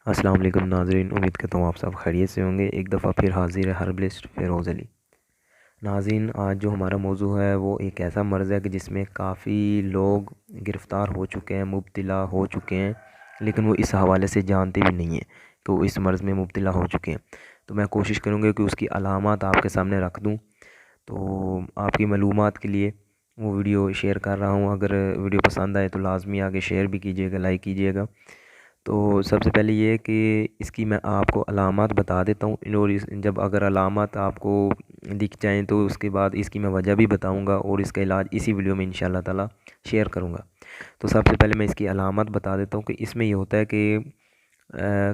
अस्सलाम वालेकुम नाज़रीन, उम्मीद करता हूँ आप सब खैरियत से होंगे। एक दफ़ा फिर हाज़िर है हर्बलिस्ट फ़िरोज़ अली। नाज़रीन, आज जो हमारा मौजू है वो एक ऐसा मर्ज़ है कि जिसमें काफ़ी लोग गिरफ़्तार हो चुके हैं, मुब्तला हो चुके हैं, लेकिन वो इस हवाले से जानते भी नहीं हैं कि वो इस मर्ज़ में मुब्तला हो चुके हैं। तो मैं कोशिश करूँगा कि उसकी अलामात आपके सामने रख दूँ। तो आपकी मालूमात के लिए वो वीडियो शेयर कर रहा हूँ। अगर वीडियो पसंद आए तो लाज़मी आगे शेयर भी कीजिएगा, लाइक कीजिएगा। तो सबसे पहले ये कि इसकी मैं आपको अलामात बता देता हूँ, और इस जब अगर अलामात आपको दिख जाएँ तो उसके बाद इसकी मैं वजह भी बताऊँगा और इसका इलाज इसी वीडियो में इंशाल्लाह ताला शेयर करूँगा। तो सबसे पहले मैं इसकी अलामत बता देता हूँ कि इसमें ये होता है कि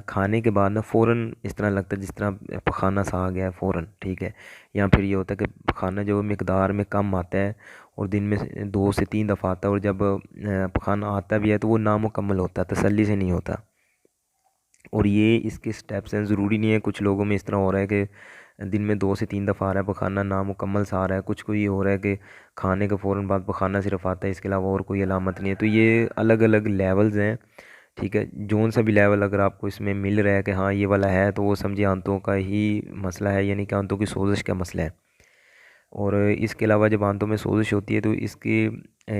खाने के बाद ना फ़ौरन इस तरह लगता है जिस तरह पखाना सा आ गया है फ़ौरन, ठीक है। या फिर ये होता है कि पखाना जो मिकदार में कम आता है और दिन में 2 से 3 दफ़ा आता है, और जब पखाना आता भी है तो वो नामुकम्मल होता है, तसल्ली से नहीं होता। और ये इसके स्टेप्स हैं, ज़रूरी नहीं है। कुछ लोगों में इस तरह हो रहा है कि दिन में 2 से 3 दफ़ा आ रहा है पखाना, नामुकम्मल सा आ रहा है। कुछ को ये हो रहा है कि खाने के फ़ौरन बाद पखाना सिर्फ आता है, इसके अलावा और कोई अलामत नहीं है। तो ये अलग अलग लेवल्स हैं, ठीक है। जोन सा भी लेवल अगर आपको इसमें मिल रहा है कि हाँ ये वाला है, तो वो समझिए आंतों का ही मसला है, यानी कि आंतों की सोजिश का मसला है। और इसके अलावा जब आंतों में सोजिश होती है तो इसके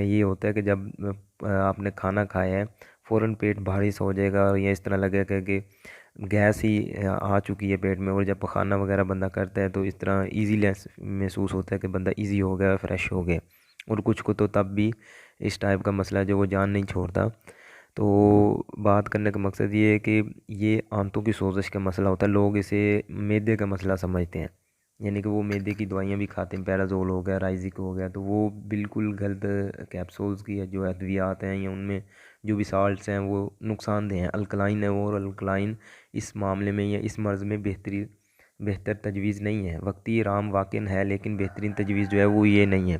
ये होता है कि जब आपने खाना खाया है फ़ौरन पेट भारी सा हो जाएगा, और या इस तरह लगेगा कि गैस ही आ चुकी है पेट में। और जब खाना वगैरह बंदा करता है तो इस तरह ईजीलेस महसूस होता है कि बंदा इजी हो गया, फ्रेश हो गया। और कुछ को तो तब भी इस टाइप का मसला है जो वो जान नहीं छोड़ता। तो बात करने का मकसद ये है कि ये आंतों की सोजिश का मसला होता है। लोग इसे मैदे का मसला समझते हैं, यानी कि वो मैदे की दवाइयाँ भी खाते हैं, पैराज़ोल हो गया, राइज़िक हो गया। तो वो बिल्कुल गलत कैप्सूल्स की जो अद्वियात हैं या उनमें जो भी साल्ट्स हैं वो नुकसानदेह हैं, अल्कलाइन है वो। और अल्कलाइन इस मामले में या इस मर्ज़ में बेहतर तजवीज़ नहीं है। वक्ती आराम वाक़ई है, लेकिन बेहतरीन तजवीज़ जो है वो ये नहीं है।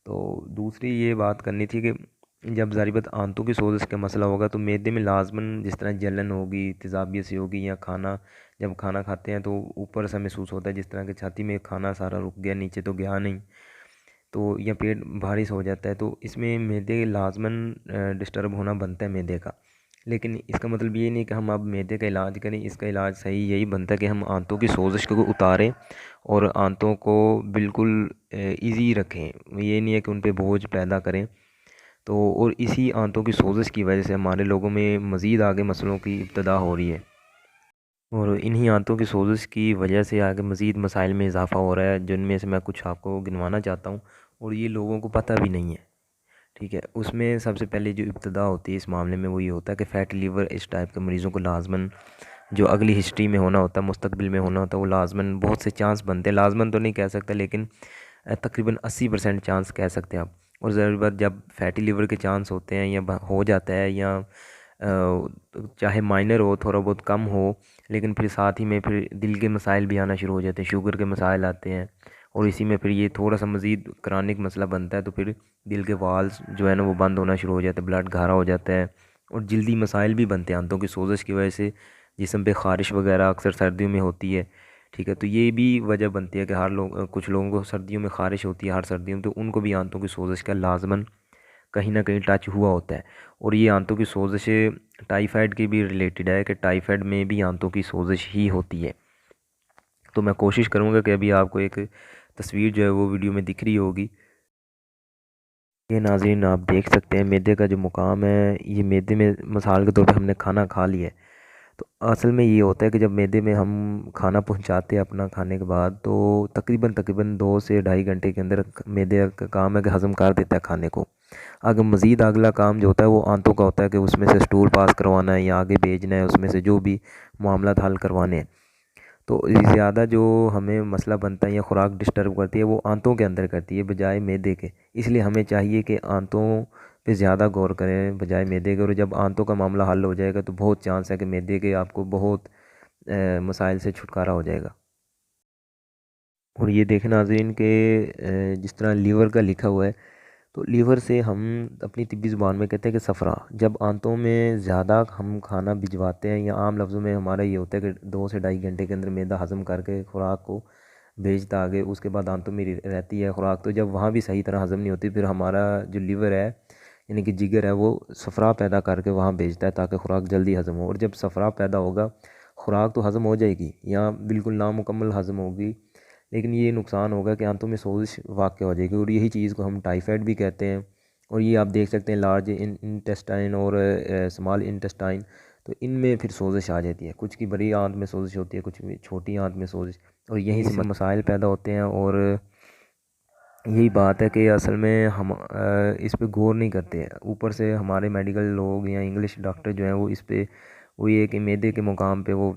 तो दूसरी ये बात करनी थी कि जब ज़ाहिर बात आंतों की सोजिश का मसला होगा तो मैदे में लाजमन जिस तरह जलन होगी, तेज़ाबियत सी होगी, या खाना जब खाना खाते हैं तो ऊपर सा महसूस होता है जिस तरह कि छाती में खाना सारा रुक गया, नीचे तो गया नहीं। तो या पेट भारी सा हो जाता है, तो इसमें मैदे लाजमन डिस्टर्ब होना बनता है मैदे का। लेकिन इसका मतलब ये नहीं कि हम अब मैदे का इलाज करें। इसका इलाज सही यही बनता है कि हम आंतों की सोजिश को उतारें और आंतों को बिल्कुल इजी रखें। ये नहीं है कि उन पे बोझ पैदा करें। तो और इसी आंतों की सोजिश की वजह से हमारे लोगों में मज़ीद आगे मसलों की इब्तदा हो रही है, और इन्हीं आंतों की सोजिश की वजह से आगे मज़ीद मसाइल में इजाफ़ा हो रहा है, जिनमें से मैं कुछ आपको गिनवाना चाहता हूँ। और ये लोगों को पता भी नहीं है, ठीक है। उसमें सबसे पहले जो इब्तदा होती है इस मामले में वो ये होता है कि फ़ैटी लीवर इस टाइप के मरीज़ों को लाजमन जो अगली हिस्ट्री में होना होता है, मुस्तकबिल में होना होता है, वो लाजमन बहुत से चांस बनते हैं। लाजमन तो नहीं कह सकते, लेकिन तकरीबन 80% चांस कह सकते हैं आप। और ज़रूर बात जब फैटी लिवर के चांस होते हैं या हो जाता है, या चाहे माइनर हो, थोड़ा बहुत कम हो, लेकिन फिर साथ ही में फिर दिल के मसाइल भी आना शुरू हो जाते हैं, शुगर के मसाइल आते हैं। और इसी में फिर ये थोड़ा सा मज़ीद क्रानिक मसला बनता है, तो फिर दिल के वाल्स जो है ना वो बंद होना शुरू हो जाते हैं, ब्लड गाढ़ा हो जाता है। और जल्दी मसाइल भी बनते हैं आंतों की सोजिश की वजह से। जिस्म पे ख़ारिश वगैरह अक्सर सर्दियों में होती है, ठीक है। तो ये भी वजह बनती है कि हर लोग कुछ लोगों को सर्दियों में ख़ारिश होती है, हर सर्दियों में, तो उनको भी आंतों की सोजिश का लाजमन कहीं ना कहीं टच हुआ होता है। और ये आंतों की सोजिश टाइफाइड के भी रिलेटेड है कि टाइफाइड में भी आंतों की सोजिश ही होती है। तो मैं कोशिश करूँगा कि अभी आपको एक तस्वीर जो है वो वीडियो में दिख रही होगी। ये नाज़रीन आप देख सकते हैं मैदे का जो मुकाम है, ये मैदे में मिसाल के तौर पे हमने खाना खा लिया है। तो असल में ये होता है कि जब मैदे में हम खाना पहुंचाते हैं अपना खाने के बाद, तो तकरीबन तकरीबन 2 से ढाई घंटे के अंदर मैदे का काम है कि हज़म कर देता है खाने को। अगर मज़ीद अगला काम जो होता है वो आंतों का होता है कि उसमें से स्टूल पास करवाना है या आगे भेजना है, उसमें से जो भी मामला हल करवाने हैं। तो ज़्यादा जो हमें मसला बनता है या खुराक डिस्टर्ब करती है वो आंतों के अंदर करती है बजाय मैदे के। इसलिए हमें चाहिए कि आंतों पे ज़्यादा गौर करें बजाय मैदे के। और जब आंतों का मामला हल हो जाएगा तो बहुत चांस है कि मैदे के आपको बहुत मसाइल से छुटकारा हो जाएगा। और ये देखें नाज़रीन के जिस तरह लीवर का लिखा हुआ है, तो लीवर से हम अपनी तिब्बी ज़ुबान में कहते हैं कि सफ़रा। जब आंतों में ज़्यादा हम खाना भिजवाते हैं, या आम लफ्ज़ों में हमारा ये होता है कि 2 से ढाई घंटे के अंदर मैदा हज़म करके खुराक को भेजता आगे, उसके बाद आंतों में रहती है खुराक, तो जब वहाँ भी सही तरह हज़म नहीं होती, फिर हमारा जो लीवर है यानी कि जिगर है वो सफ़रा पैदा करके वहाँ भेजता है ताकि खुराक जल्दी हज़म हो। और जब सफ़रा पैदा होगा खुराक तो हज़म हो जाएगी या बिल्कुल नामुकम्मल हज़म होगी, लेकिन ये नुकसान होगा कि आंतों में सोजिश वाक़ हो जाएगी, और यही चीज़ को हम टाइफाइड भी कहते हैं। और ये आप देख सकते हैं लार्ज इंटेस्टाइन और स्मॉल इंटेस्टाइन, तो इनमें फिर सोजिश आ जाती है। कुछ की बड़ी आंत में सोजिश होती है, कुछ की छोटी आंत में सोजिश, और यहीं से मसाइल पैदा होते हैं। और यही बात है कि असल में हम इस पे गौर नहीं करते हैं। ऊपर से हमारे मेडिकल लोग या इंग्लिश डॉक्टर जो हैं वो इस पे वो ये कि मैदे के मुकाम पे वो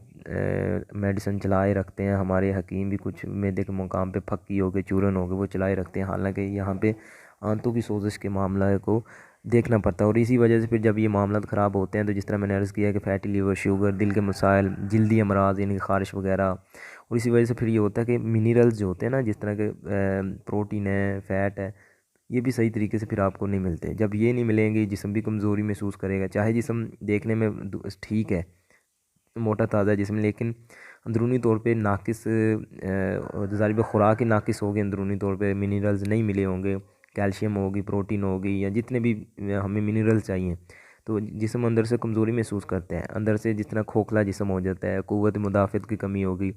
मेडिसिन चलाए रखते हैं। हमारे हकीम भी कुछ मैदे के मुकाम पे फक्की हो गए, चूरन हो गए, वो चलाए रखते हैं। हालांकि यहाँ पे आंतों की सोजिश के मामला को देखना पड़ता है। और इसी वजह से फिर जब ये मामला ख़राब होते हैं तो जिस तरह मैंने अर्ज़ किया कि फ़ैटी लीवर, शुगर, दिल के मसाइल, जल्दी अमराज यानी कि ख़ारिश वगैरह, और इसी वजह से फिर ये होता है कि मिनरल्स जो होते हैं ना, जिस तरह के प्रोटीन है, फ़ैट है, ये भी सही तरीके से फिर आपको नहीं मिलते। जब ये नहीं मिलेंगे जिस्म भी कमज़ोरी महसूस करेगा। चाहे जिस्म देखने में ठीक है, मोटा ताज़ा जिस्म, लेकिन अंदरूनी तौर पे नाकिस ज़ाहिर खुराक ही नाकिस होगी, अंदरूनी तौर पे मिनरल्स नहीं मिले होंगे, कैल्शियम होगी, प्रोटीन होगी, या जितने भी हमें मिनरल्स चाहिए, तो जिस्म अंदर से कमज़ोरी महसूस करते हैं। अंदर से जिस तरह खोखला जिस्म हो जाता है, क़ुव्वत मुदाफ़त की कमी होगी।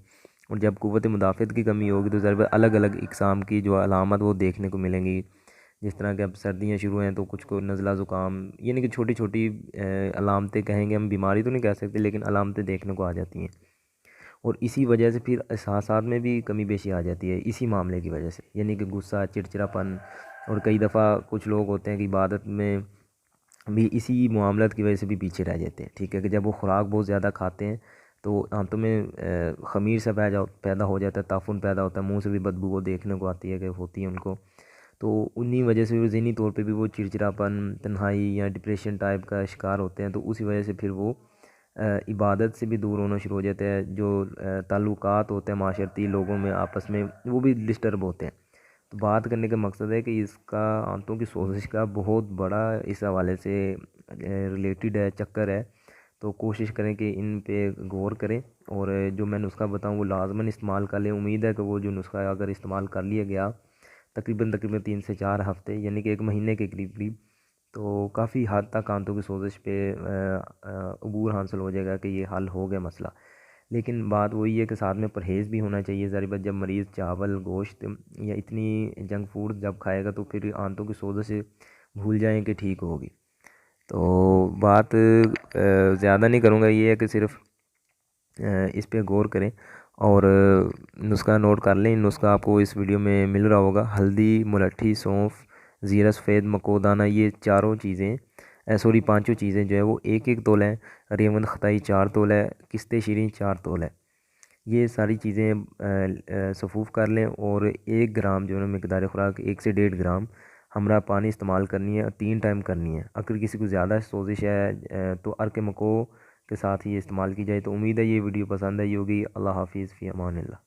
और जब क़ुव्वत मुदाफ़त की कमी होगी तो ज़रूर अलग अलग इक़साम की जो अलामत वो देखने को मिलेंगी। जिस तरह कि अब सर्दियाँ शुरू हैं तो कुछ को नज़ला ज़ुकाम, यानी कि छोटी छोटी अलामतें कहेंगे हम, बीमारी तो नहीं कह सकते, लेकिन अलामतें देखने को आ जाती हैं। और इसी वजह से फिर एहसासात में भी कमी बेशी आ जाती है, इसी मामले की वजह से, यानी कि गुस्सा, चिड़चिड़ापन। और कई दफ़ा कुछ लोग होते हैं कि इबादत में भी इसी मामलत की वजह से भी पीछे रह जाते हैं। ठीक है, कि जब वो खुराक बहुत ज़्यादा खाते हैं तो आंतों में ख़मीर सा पैदा हो जाता है, ताफुन पैदा होता है, मुंह से भी बदबू वो देखने को आती है कि होती है उनको। तो उन्हीं वजह से वो ज़हनी तौर पे भी वो चिड़चिड़ापन, तन्हाई या डिप्रेशन टाइप का शिकार होते हैं। तो उसी वजह से फिर वो इबादत से भी दूर होना शुरू हो जाता है। जो ताल्लुकात होते हैं माशरती लोगों में आपस में, वो भी डिस्टर्ब होते हैं। तो बात करने का मकसद है कि इसका आंतों की सोजिश का बहुत बड़ा इस हवाले से रिलेटेड है, चक्कर है। तो कोशिश करें कि इन पे गौर करें, और जो मैं नुस्खा बताऊं वो लाजमन इस्तेमाल कर लें। उम्मीद है कि वो जो नुस्खा अगर इस्तेमाल कर लिया गया तकरीबन 3 से 4 हफ़्ते, यानी कि 1 महीने के करीब करीब, तो काफ़ी हद तक आंतों की सोजिश पे अबूर हासिल हो जाएगा कि ये हल हो गया मसला। लेकिन बात वही है कि साथ में परहेज़ भी होना चाहिए। ज़ाहिर बात, जब मरीज़ चावल, गोश्त या इतनी जंक फूड जब खाएगा तो फिर आंतों की सोजिश भूल जाएं कि ठीक होगी। तो बात ज़्यादा नहीं करूँगा, ये है कि सिर्फ इस पे गौर करें और नुस्खा नोट कर लें। नुस्खा आपको इस वीडियो में मिल रहा होगा। हल्दी, मुलट्ठी, सौंफ, ज़ीरा सफ़ेद, मकोदाना, ये चारों चीज़ें सॉरी पांचों चीज़ें जो है वो 1-1 तोल है। रेवंद खताई 4 तोल है। किस्ते शीरीं 4 तोल है। ये सारी चीज़ें सफूफ़ कर लें, और 1 ग्राम जो है ना मिकदार खुराक 1 से 1.5 ग्राम हमरा पानी इस्तेमाल करनी है, और 3 टाइम करनी है। अगर किसी को ज़्यादा सोजिश है तो अर्क मको के साथ ही इस्तेमाल की जाए। तो उम्मीद है ये वीडियो पसंद आई होगी। अल्लाह हाफिज़, फ़ी अमान अल्लाह।